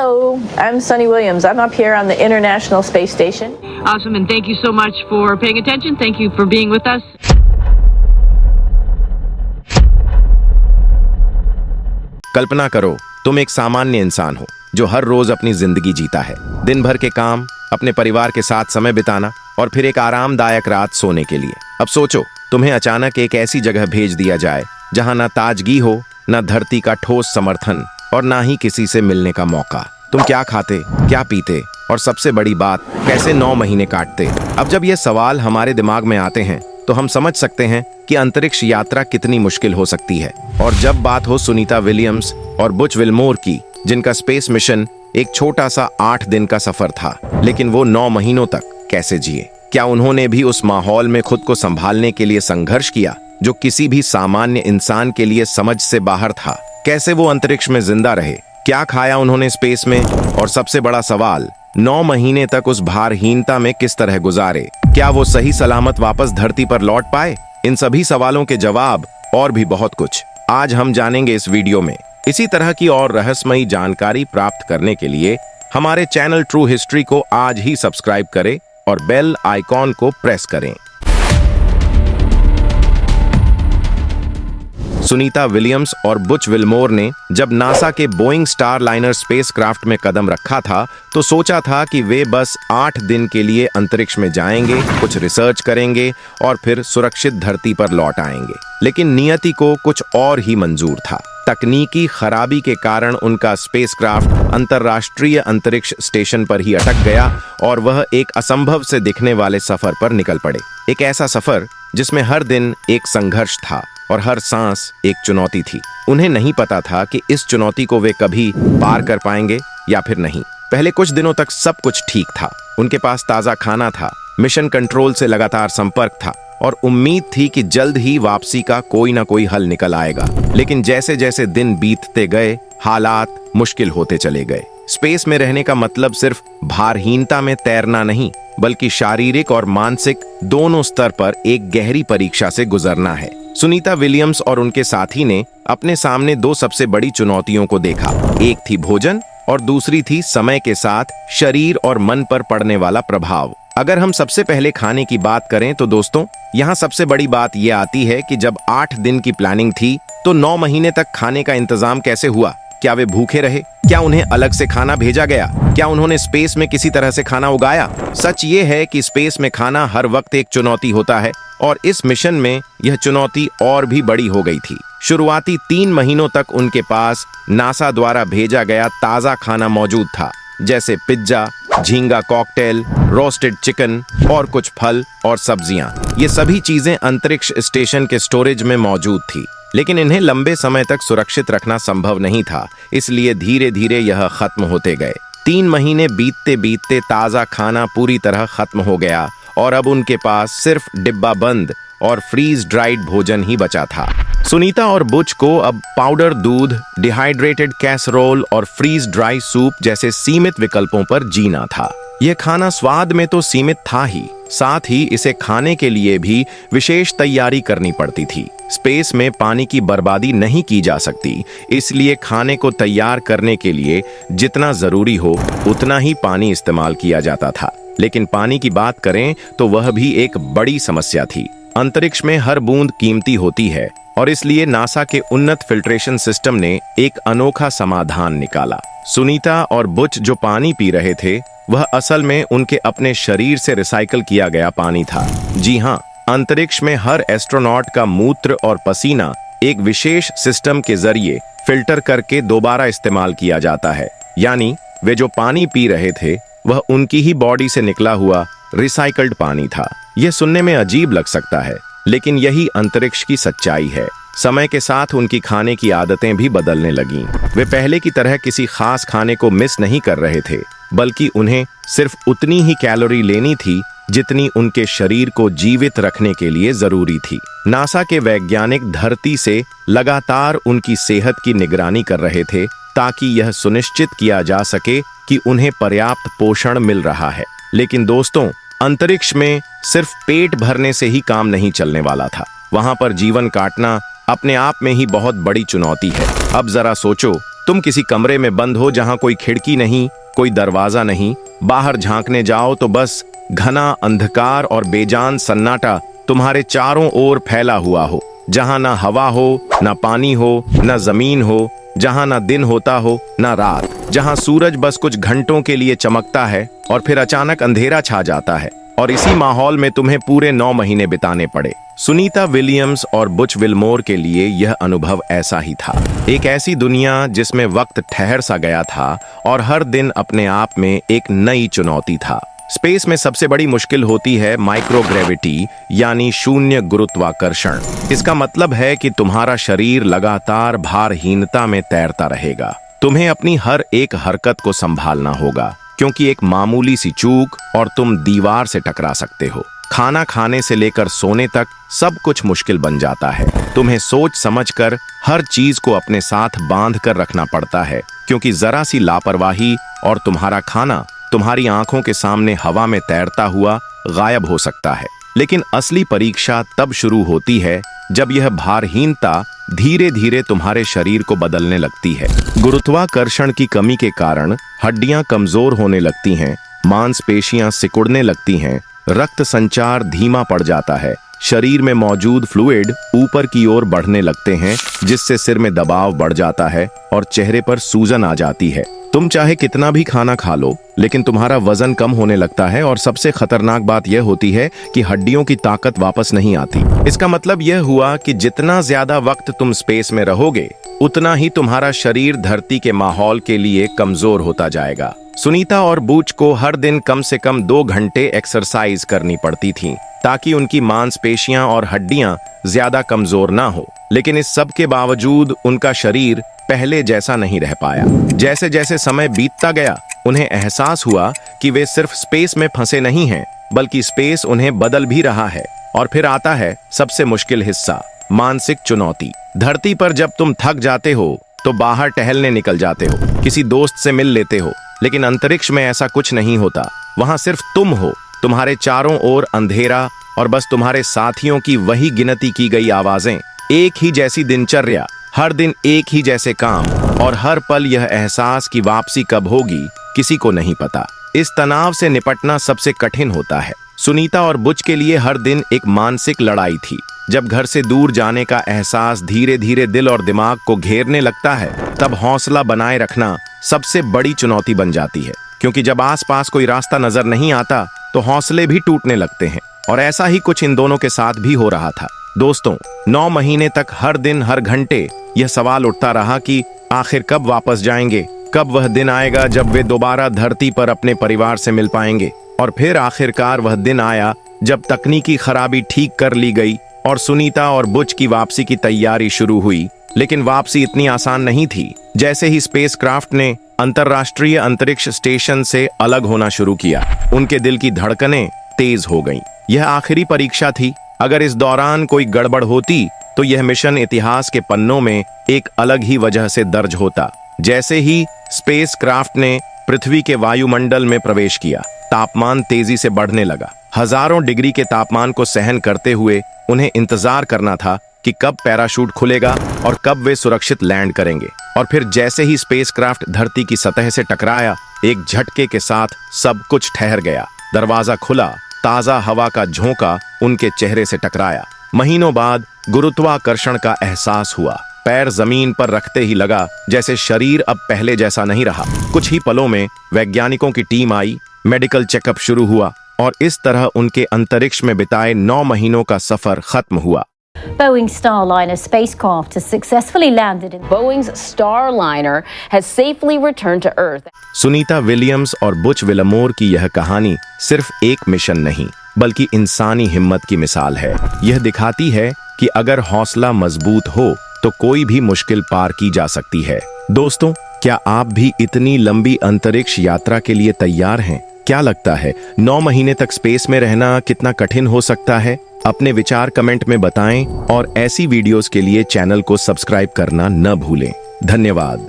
Hello, I'm Sunny Williams. I'm up here on the International Space Station. Awesome, and thank you so much for paying attention. Thank you for being with us. कल्पना करो, तुम एक सामान्य इंसान हो जो हर रोज अपनी जिंदगी जीता है। दिन भर के काम, अपने परिवार के साथ समय बिताना और फिर एक आरामदायक रात सोने के लिए। अब सोचो, तुम्हें अचानक एक ऐसी जगह भेज दिया जाए जहां ना ताजगी हो, ना धरती का ठोस समर्थन और ना ही किसी से मिलने का मौका। तुम क्या खाते, क्या पीते और सबसे बड़ी बात, कैसे 9 महीने काटते? अब जब ये सवाल हमारे दिमाग में आते हैं तो हम समझ सकते हैं कि अंतरिक्ष यात्रा कितनी मुश्किल हो सकती है। और जब बात हो सुनीता विलियम्स और बुच विल्मोर की, जिनका स्पेस मिशन एक छोटा सा 8 दिन का सफर था, लेकिन वो 9 महीनों तक कैसे जिए? क्या उन्होंने भी उस माहौल में खुद को संभालने के लिए संघर्ष किया जो किसी भी सामान्य इंसान के लिए समझ से बाहर था? कैसे वो अंतरिक्ष में जिंदा रहे? क्या खाया उन्होंने स्पेस में? और सबसे बड़ा सवाल, 9 महीने तक उस भारहीनता में किस तरह गुजारे? क्या वो सही सलामत वापस धरती पर लौट पाए? इन सभी सवालों के जवाब और भी बहुत कुछ आज हम जानेंगे इस वीडियो में। इसी तरह की और रहस्यमयी जानकारी प्राप्त करने के लिए हमारे चैनल ट्रू हिस्ट्री को आज ही सब्सक्राइब करें और बेल आइकॉन को प्रेस करें। सुनीता विलियम्स और बुच विल्मोर ने जब नासा के बोइंग स्टारलाइनर स्पेसक्राफ्ट में कदम रखा था तो सोचा था कि वे बस 8 दिन के लिए अंतरिक्ष में जाएंगे, कुछ रिसर्च करेंगे और फिर सुरक्षित धरती पर लौट आएंगे। लेकिन नियति को कुछ और ही मंजूर था। तकनीकी खराबी के कारण उनका स्पेसक्राफ्ट अंतर्राष्ट्रीय अंतरिक्ष स्टेशन पर ही अटक गया और वह एक असंभव से दिखने वाले सफर पर निकल पड़े। एक ऐसा सफर जिसमें हर दिन एक संघर्ष था और हर सांस एक चुनौती थी। उन्हें नहीं पता था कि इस चुनौती को वे कभी पार कर पाएंगे या फिर नहीं। पहले कुछ दिनों तक सब कुछ ठीक था। उनके पास ताज़ा खाना था, मिशन कंट्रोल से लगातार संपर्क था और उम्मीद थी कि जल्द ही वापसी का कोई ना कोई हल निकल आएगा। लेकिन जैसे जैसे दिन बीतते गए, हालात मुश्किल होते चले गए। स्पेस में रहने का मतलब सिर्फ भारहीनता में तैरना नहीं, बल्कि शारीरिक और मानसिक दोनों स्तर पर एक गहरी परीक्षा से गुजरना है। सुनीता विलियम्स और उनके साथी ने अपने सामने 2 सबसे बड़ी चुनौतियों को देखा। एक थी भोजन और दूसरी थी समय के साथ शरीर और मन पर पड़ने वाला प्रभाव। अगर हम सबसे पहले खाने की बात करें तो दोस्तों, यहाँ सबसे बड़ी बात यह आती है कि जब 8 दिन की प्लानिंग थी तो 9 महीने तक खाने का इंतजाम कैसे हुआ? क्या वे भूखे रहे? क्या उन्हें अलग से खाना भेजा गया? क्या उन्होंने स्पेस में किसी तरह से खाना उगाया? सच ये है कि स्पेस में खाना हर वक्त एक चुनौती होता है और इस मिशन में यह चुनौती और भी बड़ी हो गई थी। शुरुआती 3 महीनों तक उनके पास नासा द्वारा भेजा गया ताज़ा खाना मौजूद था, जैसे पिज्जा, झींगा कॉकटेल, रोस्टेड चिकन और कुछ फल और सब्जियां। ये सभी चीजें अंतरिक्ष स्टेशन के स्टोरेज में मौजूद थी, लेकिन इन्हें लंबे समय तक सुरक्षित रखना संभव नहीं था, इसलिए धीरे धीरे यह खत्म होते गए। 3 महीने बीतते बीतते ताज़ा खाना पूरी तरह खत्म हो गया और अब उनके पास सिर्फ डिब्बा बंद और फ्रीज ड्राइड भोजन ही बचा था। सुनीता और बुच को अब पाउडर दूध, डिहाइड्रेटेड कैसरोल और फ्रीज ड्राई सूप जैसे सीमित विकल्पों पर जीना था। यह खाना स्वाद में तो सीमित था ही, साथ ही इसे खाने के लिए भी विशेष तैयारी करनी पड़ती थी। स्पेस में पानी की बर्बादी नहीं की जा सकती, इसलिए खाने को तैयार करने के लिए जितना जरूरी हो उतना ही पानी इस्तेमाल किया जाता था। लेकिन पानी की बात करें तो वह भी एक बड़ी समस्या थी। अंतरिक्ष में हर बूंद कीमती होती है और इसलिए नासा के उन्नत फिल्ट्रेशन सिस्टम ने एक अनोखा समाधान निकाला। सुनीता और बुच जो पानी पी रहे थे वह असल में उनके अपने शरीर से रिसाइकल किया गया पानी था। जी हाँ, अंतरिक्ष में हर एस्ट्रोनॉट का मूत्र और पसीना एक विशेष सिस्टम के जरिए फिल्टर करके दोबारा इस्तेमाल किया जाता है। यानी वे जो पानी पी रहे थे वह उनकी ही बॉडी से निकला हुआ रिसाइकल्ड पानी था। यह सुनने में अजीब लग सकता है, लेकिन यही अंतरिक्ष की सच्चाई है। समय के साथ उनकी खाने की आदतें भी बदलने लगीं। वे पहले की तरह किसी खास खाने को मिस नहीं कर रहे थे, बल्कि उन्हें सिर्फ उतनी ही कैलोरी लेनी थी जितनी उनके शरीर को जीवित रखने के लिए जरूरी थी। नासा के वैज्ञानिक धरती से लगातार उनकी सेहत की निगरानी कर रहे थे ताकि यह सुनिश्चित किया जा सके कि उन्हें पर्याप्त पोषण मिल रहा है। लेकिन दोस्तों, अंतरिक्ष में सिर्फ पेट भरने से ही काम नहीं चलने वाला था। वहां पर जीवन काटना अपने आप में ही बहुत बड़ी चुनौती है। अब जरा सोचो, तुम किसी कमरे में बंद हो जहां कोई खिड़की नहीं, कोई दरवाजा नहीं। बाहर झांकने जाओ तो बस घना अंधकार और बेजान सन्नाटा तुम्हारे चारों ओर फैला हुआ हो, जहां ना हवा हो, ना पानी हो, ना जमीन हो, जहां ना दिन होता हो ना रात, जहां सूरज बस कुछ घंटों के लिए चमकता है और फिर अचानक अंधेरा छा जाता है। और इसी माहौल में तुम्हें पूरे 9 महीने बिताने पड़े। सुनीता विलियम्स और बुच विलमोर के लिए यह अनुभव ऐसा ही था। एक ऐसी दुनिया जिसमें वक्त ठहर सा गया था और हर दिन अपने आप में एक नई चुनौती था। स्पेस में सबसे बड़ी मुश्किल होती है माइक्रोग्रेविटी, यानी शून्य गुरुत्वाकर्षण। इसका मतलब है कि तुम्हारा शरीर लगातार भारहीनता में तैरता रहेगा। तुम्हें अपनी हर एक हरकत को संभालना होगा, क्योंकि एक मामूली सी चूक और तुम दीवार से टकरा सकते हो। खाना खाने से लेकर सोने तक सब कुछ मुश्किल बन जाता है। तुम्हें सोच समझकर हर चीज को अपने साथ बांध कर रखना पड़ता है, क्योंकि जरा सी लापरवाही और तुम्हारा खाना तुम्हारी आंखों के सामने हवा में तैरता हुआ गायब हो सकता है। लेकिन असली परीक्षा तब शुरू होती है जब यह भारहीनता धीरे धीरे तुम्हारे शरीर को बदलने लगती है। गुरुत्वाकर्षण की कमी के कारण हड्डियां कमजोर होने लगती हैं, मांसपेशियां सिकुड़ने लगती हैं, रक्त संचार धीमा पड़ जाता है, शरीर में मौजूद फ्लूइड ऊपर की ओर बढ़ने लगते हैं, जिससे सिर में दबाव बढ़ जाता है और चेहरे पर सूजन आ जाती है। तुम चाहे कितना भी खाना खा लो, लेकिन तुम्हारा वजन कम होने लगता है और सबसे खतरनाक बात यह होती है कि हड्डियों की ताकत वापस नहीं आती। इसका मतलब यह हुआ कि जितना ज्यादा वक्त तुम स्पेस में रहोगे, उतना ही तुम्हारा शरीर धरती के माहौल के लिए कमजोर होता जाएगा। सुनीता और बूच को हर दिन कम से कम 2 घंटे एक्सरसाइज करनी पड़ती थी, ताकि उनकी मांसपेशियां और हड्डियां ज्यादा कमजोर ना हो। लेकिन इस सब के बावजूद उनका शरीर पहले जैसा नहीं रह पाया। जैसे जैसे समय बीतता गया, उन्हें एहसास हुआ कि वे सिर्फ स्पेस में फंसे नहीं हैं, बल्कि स्पेस उन्हें बदल भी रहा है। और फिर आता है सबसे मुश्किल हिस्सा, मानसिक चुनौती। धरती पर जब तुम थक जाते हो तो बाहर टहलने निकल जाते हो, किसी दोस्त से मिल लेते हो, लेकिन अंतरिक्ष में ऐसा कुछ नहीं होता। वहां सिर्फ तुम हो, तुम्हारे चारों ओर अंधेरा और बस तुम्हारे साथियों की वही गिनती की गई आवाजें। एक ही जैसी दिनचर्या, हर दिन एक ही जैसे काम, और हर पल यह एहसास कि वापसी कब होगी किसी को नहीं पता। इस तनाव से निपटना सबसे कठिन होता है। सुनीता और बुच के लिए हर दिन एक मानसिक लड़ाई थी। जब घर से दूर जाने का एहसास धीरे धीरे दिल और दिमाग को घेरने लगता है, तब हौसला बनाए रखना सबसे बड़ी चुनौती बन जाती है, क्योंकि जब आसपास कोई रास्ता नजर नहीं आता तो हौसले भी टूटने लगते हैं। और ऐसा ही कुछ इन दोनों के साथ भी हो रहा था। दोस्तों, 9 महीने तक हर दिन हर घंटे यह सवाल उठता रहा कि आखिर कब वापस जाएंगे, कब वह दिन आएगा जब वे दोबारा धरती पर अपने परिवार से मिल पाएंगे। और फिर आखिरकार वह दिन आया जब तकनीकी खराबी ठीक कर ली गई और सुनीता और बुच की वापसी की तैयारी शुरू हुई। लेकिन वापसी इतनी आसान नहीं थी। जैसे ही स्पेसक्राफ्ट ने अंतर्राष्ट्रीय अंतरिक्ष स्टेशन से अलग होना शुरू किया, उनके दिल की धड़कनें तेज हो गईं। यह आखिरी परीक्षा थी। अगर इस दौरान कोई गड़बड़ होती तो यह मिशन इतिहास के पन्नों में एक अलग ही वजह से दर्ज होता। जैसे ही स्पेसक्राफ्ट ने पृथ्वी के वायुमंडल में प्रवेश किया, तापमान तेजी से बढ़ने लगा। हजारों डिग्री के तापमान को सहन करते हुए उन्हें इंतजार करना था कि कब पैराशूट खुलेगा और कब वे सुरक्षित लैंड करेंगे। और फिर जैसे ही स्पेसक्राफ्ट धरती की सतह से टकराया, एक झटके के साथ सब कुछ ठहर गया। दरवाजा खुला, ताजा हवा का झोंका उनके चेहरे से टकराया। महीनों बाद गुरुत्वाकर्षण का एहसास हुआ। पैर जमीन पर रखते ही लगा जैसे शरीर अब पहले जैसा नहीं रहा। कुछ ही पलों में वैज्ञानिकों की टीम आई, मेडिकल चेकअप शुरू हुआ और इस तरह उनके अंतरिक्ष में बिताए 9 महीनों का सफर खत्म हुआ। Boeing Starliner spacecraft has successfully landed in Boeing's Starliner has safely returned to Earth. Sunita Williams और बुच विलमोर की यह कहानी सिर्फ एक मिशन नहीं, बल्कि इंसानी हिम्मत की मिसाल है। यह दिखाती है कि अगर हौसला मजबूत हो तो कोई भी मुश्किल पार की जा सकती है। दोस्तों, क्या आप भी इतनी लंबी अंतरिक्ष यात्रा के लिए तैयार हैं? क्या लगता है 9 महीने तक स्पेस में रहना कितना कठिन हो सकता है? अपने विचार कमेंट में बताएं और ऐसी वीडियोस के लिए चैनल को सब्सक्राइब करना न भूलें। धन्यवाद।